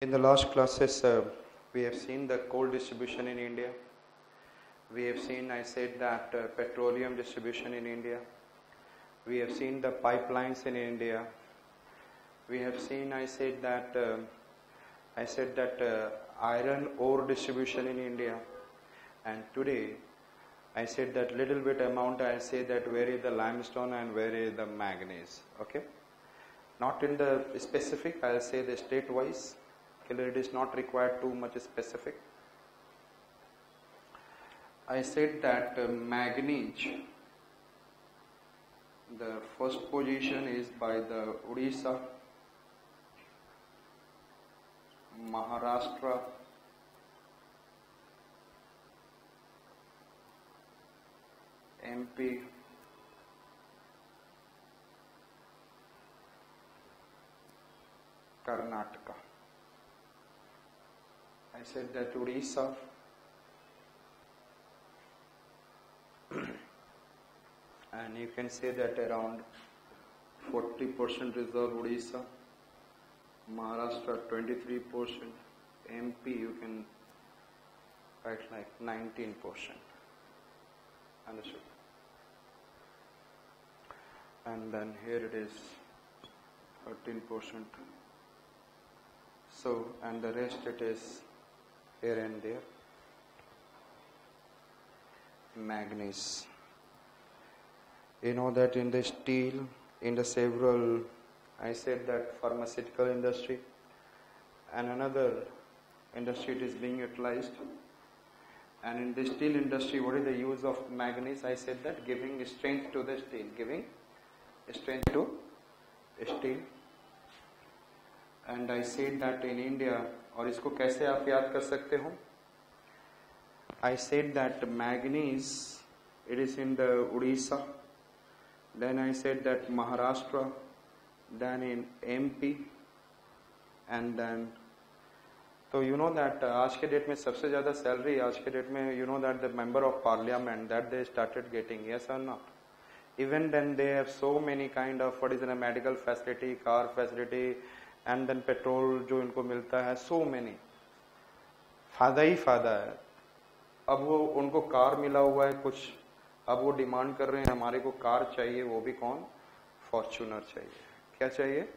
In the last classes, we have seen the coal distribution in India. We have seen, I said that petroleum distribution in India. We have seen the pipelines in India. We have seen, I said that iron ore distribution in India. And today, I said that little bit amount. I say that where is the limestone and where is the manganese. Okay, not in the specific. I'll say the state wise. It is not required too much specific. I said that manganese, the first position is by the Odisha, Maharashtra, MP, Karnataka. I said that Odisha, and you can say that around 40% reserve Odisha, Maharashtra 23%, MP you can write like 19%. Understood? And then here it is 13%. So, and the rest it is here and there. Manganese. You know that in the steel, in the several, I said that pharmaceutical industry and another industry it is being utilized. And in the steel industry, what is the use of manganese? I said that giving strength to the steel, giving strength to steel. And I said that in India, और इसको कैसे आप याद कर सकते हो? I said that manganese, it is in the Odisha. Then I said that Maharashtra, then in MP, and then तो you know that आज के डेट में सबसे ज़्यादा सैलरी आज के डेट में you know that the member of parliament that they started getting, yes or not? Even then they have so many kind of what is in a medical facility, car facility, and then petrol जो इनको मिलता है, so many. फायदा ही फायदा है. अब वो उनको कार मिला हुआ है कुछ, अब वो डिमांड कर रहे हैं हमारे को कार चाहिए, वो भी कौन? फॉर्च्यूनर चाहिए. क्या चाहिए?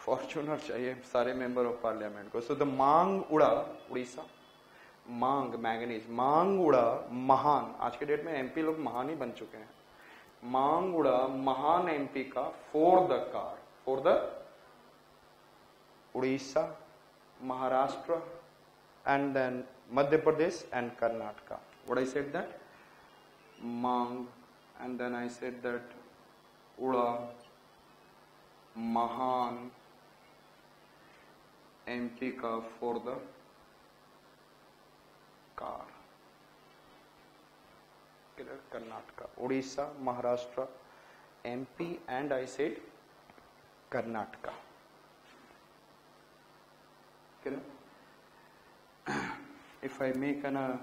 फॉर्च्यूनर चाहिए सारे मेंबर ऑफ पार्लियामेंट को. सो द मांग उड़ा, उड़ीसा, मांग मैंगनीज, मांग उड़ा महान. आज के डेट में एमपी लोग महान ही बन चुके हैं. मांग उड़ा महान एमपी का for the car, for the Odisha, Maharashtra, and then Madhya Pradesh and Karnataka. What I said that? Mang, and then I said that Uda, Mahan, MP ka for the car. Karnataka, Odisha, Maharashtra, MP, and I said Karnataka. If I make a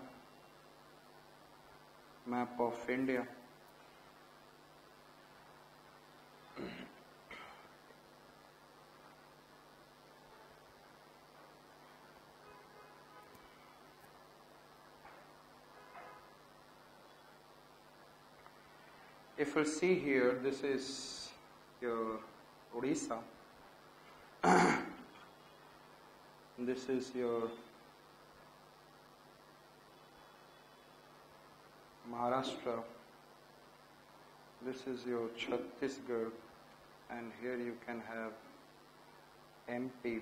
map of India, if you see here, this is your Odisha. This is your Maharashtra, this is your Chhattisgarh, and here you can have MP,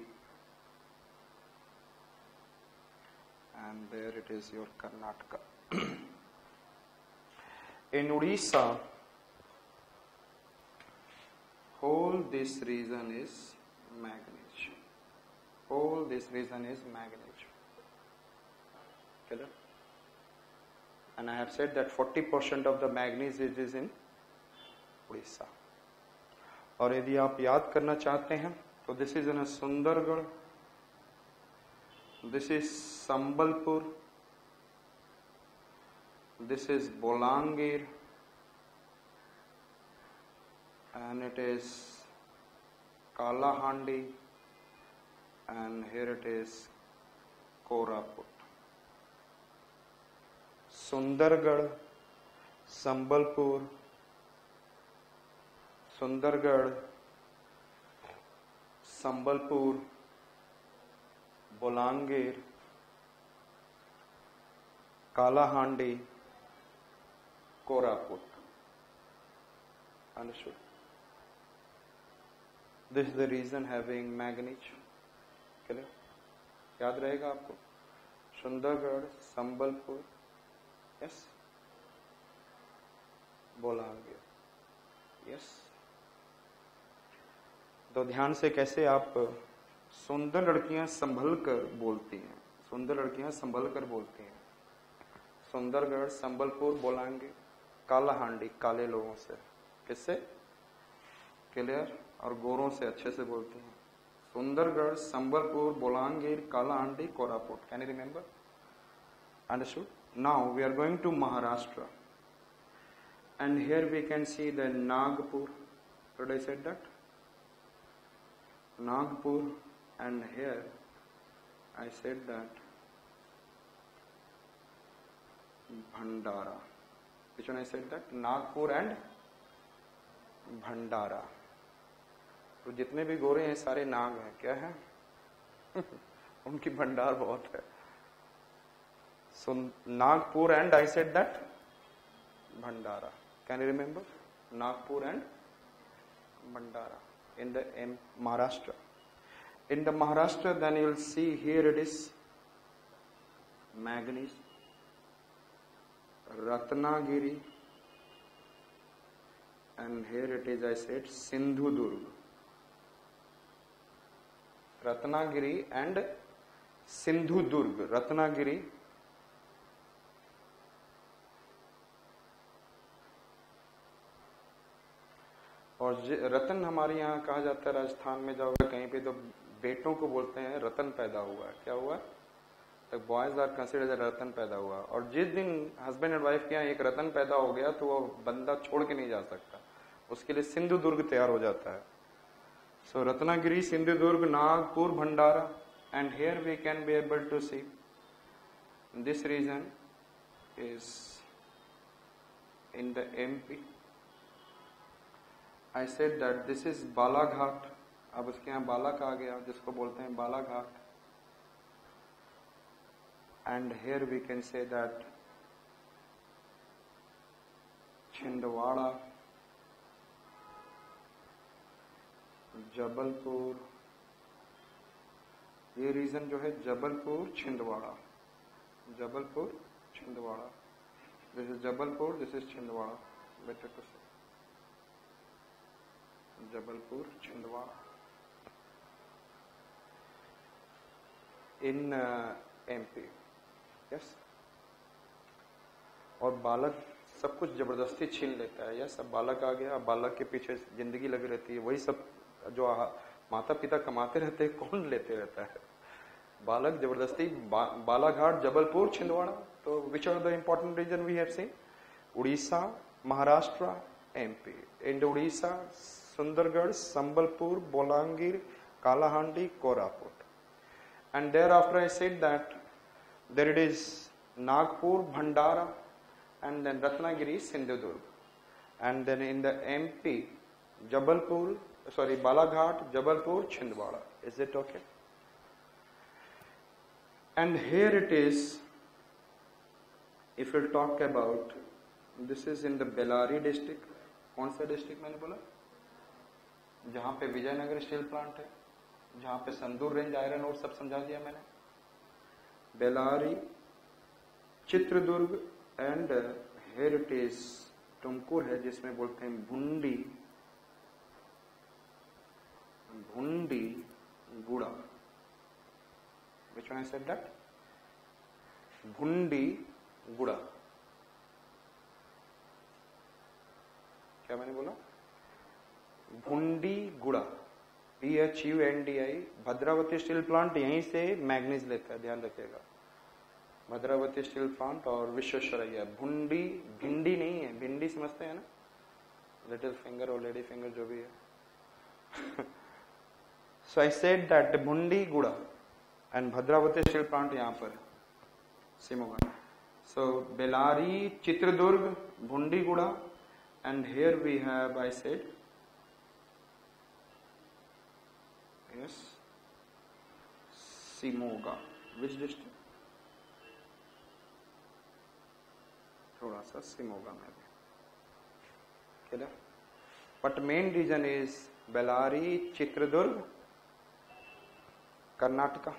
and there it is your Karnataka. In Odisha, whole this region is manganese. Whole this region is manganese. Clear? And I have said that 40% of the manganese is in Odisha. और यदि आप याद करना चाहते हैं तो this is in Sundargarh, this is Sambalpur, this is Bolangir, and it is Kalahandi, and here it is Koraput. Sundargarh, Sambalpur, Sundargarh, Sambalpur, Bolangir, Kalahandi, Koraput. Understood? This is the reason having manganese. Clear? याद रहेगा आपको? Sundargarh, Sambalpur, yes, बोलांगे, yes. तो ध्यान से कैसे आप सुंदर लड़कियां संभल कर बोलती हैं, सुंदर लड़कियां संभल कर बोलती हैं. सुंदरगढ़, संबलपुर, बोलांगे, कालाहांडी, काले लोगों से, किससे? क्लियर? और गोरों से अच्छे से बोलती हैं. Sundargarh, Sambalpur, Bolangir, Kalahandi, Koraput. Can you remember? Understood? Now we are going to Maharashtra, and here we can see the Nagpur. Did I said that? Nagpur, and here I said that Bhandara. Which one I said that? Nagpur and Bhandara. तो जितने भी गोरे हैं सारे नाग हैं. क्या है? उनकी भंडार बहुत है. So Nagpur and I said that Bhandara. Can you remember? Nagpur and Bhandara in the Maharashtra. In the Maharashtra, then you will see here it is manganese, Ratnagiri, and here it is I said Sindhudurg. Ratnagiri and Sindhudurg. Ratnagiri, और रतन हमारे यहाँ कहा जाता है. राजस्थान में जाओगे कहीं पे तो बेटों को बोलते हैं रतन पैदा हुआ है. क्या हुआ? तो बॉयज आर कंसिडर्ड रतन पैदा हुआ. और जिस दिन हस्बैंड एंड वाइफ के यहाँ एक रतन पैदा हो गया तो वो बंदा छोड़ के नहीं जा सकता. उसके लिए सिंधुदुर्ग तैयार हो जाता है. So Ratnagiri, Sindhudurg, Nagpur, Bhandara, and here we can be able to see this region is in the MP. I said that this is Balaghat. अब उसके यहाँ बालक आ गया जिसको बोलते हैं Balaghat. And here we can say that Chhindwara, Jabalpur. ये रीजन जो है Jabalpur, Chhindwara, Jabalpur, Chhindwara. This is Jabalpur, this is Chhindwara. Better to say Jabalpur, Chhindwara in MP. Yes. और बालक सब कुछ जबरदस्ती छीन लेता है. यस. अब बालक आ गया, बालक के पीछे जिंदगी लगी रहती है. वही सब जो माता पिता कमाते रहते हैं कौन लेते रहता है? बालक जबरदस्ती. बालाघाट, जबलपुर, छिंदवाड़ा. तो which are the important region we have seen? Orissa, Maharashtra, MP. In Orissa, Sundargarh, Sambalpur, Bolangir, Kalahandi, Koraput. And thereafter I said that there it is Nagpur, Bhandara, and then Ratnagiri, Sindhudurg. And then in the MP, Balaghat, Jabalpur, Chhindwara. Is it okay? And here it is, if we'll talk about, this is in the Bellary district. कौन सा district मैंने बोला? जहां पे Vijayanagar steel plant है, जहां पे संदूर range iron और सब समझा दिया मैंने. Bellary, Chitradurga, and here it is Tumkur है जिसमें बोलते हैं भुंडी, भुंडी गुड़ा. Which one I said that? भुंडी गुड़ा. क्या मैंने बोला? भुंडी गुड़ा. PHUNDI. भद्रावती स्टील प्लांट यहीं से मैग्नीज लेता है, ध्यान रखिएगा. भद्रावती स्टील प्लांट और विश्वेश्वरैया. भुंडी, भिंडी नहीं है. भिंडी समझते हैं ना, लिटिल फिंगर और लेडी फिंगर जो भी है. So I said that Bhundi Guda and Bhadravati steel plant यहाँ पर Simoga. So Bellary, Chitradurg, Bhundi Guda, and here we have, I said, yes, Simoga. Which district? थोड़ा सा Simoga में भी. Clear? But main region is Bellary, Chitradurg, Karnataka.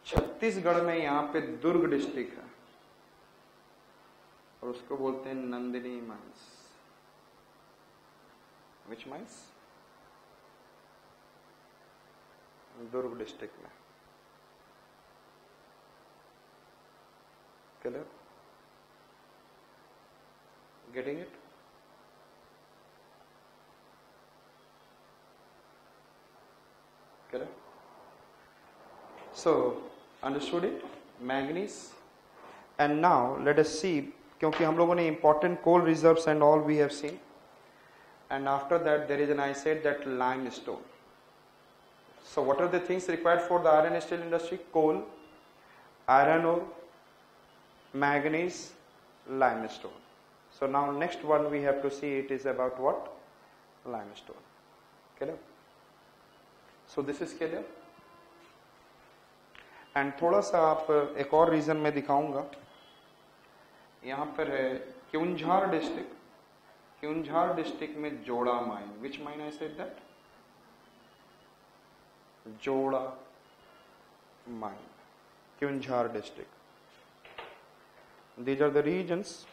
Chhattisgarh में यहाँ पे दुर्ग district है और उसको बोलते हैं नंदिनी माइंस. विच माइंस? दुर्ग डिस्ट्रिक्ट में. Clear? Getting it? Correct? So, understood it? Manganese. And now, let us see, क्योंकि हम लोगों ने important coal reserves and all we have seen. And after that, there is an, I said that limestone. So, what are the things required for the iron and steel industry? Coal, iron ore, manganese, limestone. So, now next one we have to see it is about what? Limestone. Okay? So this is clear. And थोड़ा सा आप एक और reason में दिखाऊंगा. यहाँ पर है क्यूंझार डिस्ट्रिक्ट. क्यूंझार डिस्ट्रिक्ट में Joda mine. Which mine I said that? Joda mine. Keonjhar district. These are the regions.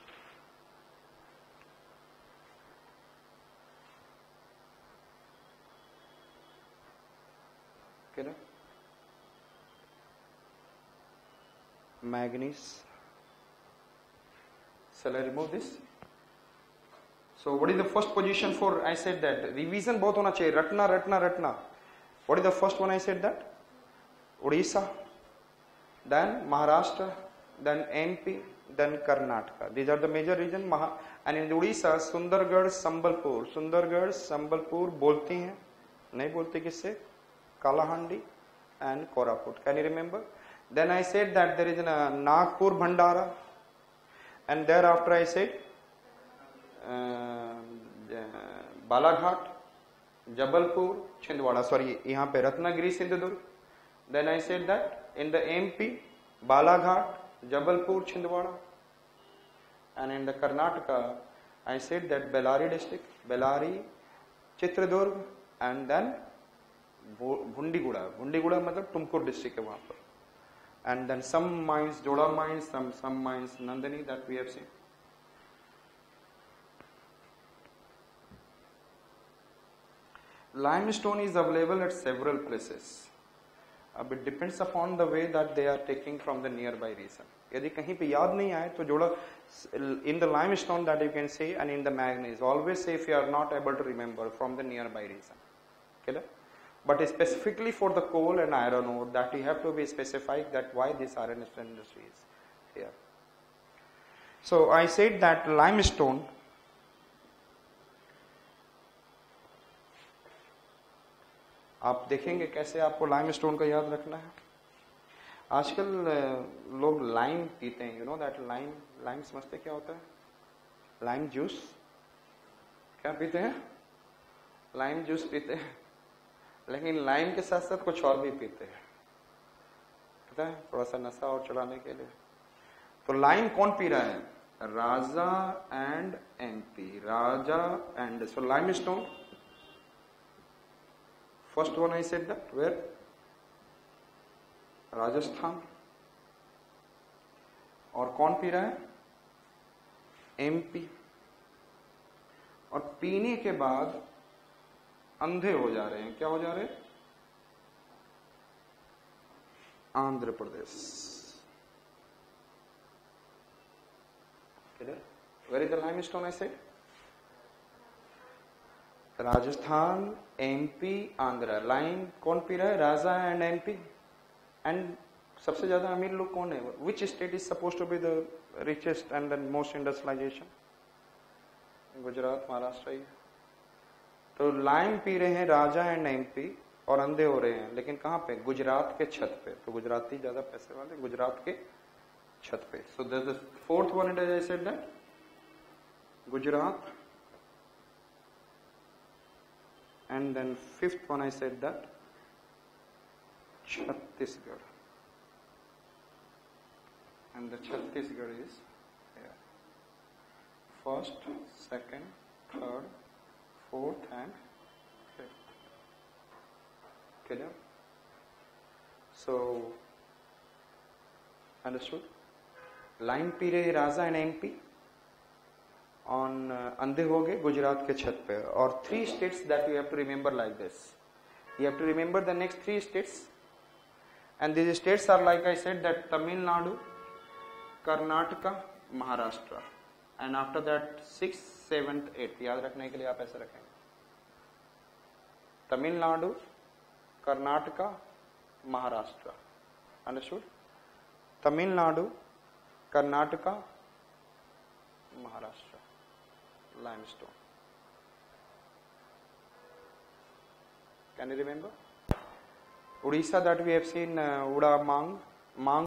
Manganese. Shall I remove this? So what is the first position for? I said that revision बहुत होना चाहिए. रटना रटना रटना. What is the first one? I said that Odisha, then Maharashtra, then MP, then Karnataka. These are the major region. And in Odisha, Sundargarh, Sambalpur. Sundargarh, Sambalpur बोलती हैं, नहीं बोलती किससे? Kalahandi and Koraput. Can you remember? Then I said that there is a Nagpur, Bhandara, and thereafter I said Balaghat, Jabalpur, Chhindwara. Sorry, यहाँ पे Ratnagiri Sindhudurg. Then I said that in the MP, Balaghat, Jabalpur, Chhindwara, and in the Karnataka, I said that Bellary district, Bellary, Chitradurg, and then Bhundiguda. Bhundiguda मतलब Tumkur district है वहाँ पर. And then some mines, Joda mines, some mines, Nandini, that we have seen. Limestone is available at several places. It depends upon the way that they are taking from the nearby region. यदि कहीं पे याद नहीं आए तो जोड़ा in the limestone that you can say, and in the manganese. Always say if you are not able to remember from the nearby region. Okay? But specifically for the coal and iron ore, that you have to be specified that why this iron and steel industry is here. So I said that limestone, आप देखेंगे कैसे आपको limestone का याद रखना है. आजकल लोग लाइम पीते हैं. यू नो दैट लाइम समझते क्या होता है? Lime juice. क्या पीते हैं? लाइम जूस पीते हैं. लेकिन लाइम के साथ साथ कुछ और भी पीते हैं, पता है, थोड़ा सा नशा और चढ़ाने के लिए. तो लाइम कौन पी रहा है? Raja and MP. Raja and so limestone. First one I said that where? Rajasthan. और कौन पी रहा है? एमपी. और पीने के बाद अंधे हो जा रहे हैं. क्या हो जा रहे हैं? Andhra Pradesh. Where is the limestone I said? Rajasthan, MP, Andhra. Lime कौन पी रहा है? Raja and MP. एंड सबसे ज्यादा अमीर लोग कौन है? Which state is suppose to be the richest and the most industrialization? Gujarat, Maharashtra. तो लाइम पी रहे हैं राजा एंड एमपी और अंधे हो रहे हैं, लेकिन कहां पे? गुजरात के छत पे। तो गुजराती ज्यादा पैसे वाले गुजरात के छत पे। So this is fourth one, it I said that Gujarat, and then fifth one I said that Chhattisgarh, and the Chhattisgarh is here. First, second, third, fourth and fifth. Clear? So understood? Line P रहे राजा and MP on अंधे हो गए गुजरात के छत पे। और 3 states that you have to remember like this. You have to remember the next 3 states, and these states are like I said that Tamil Nadu, Karnataka, Maharashtra, and after that 6th, 7th, 8th याद रखने के लिए आप ऐसे रखेंगे Tamil Nadu, Karnataka, Maharashtra. Understood? Tamil Nadu, Karnataka, Maharashtra, limestone. Can you remember? Odisha that we have seen Udamang, Mang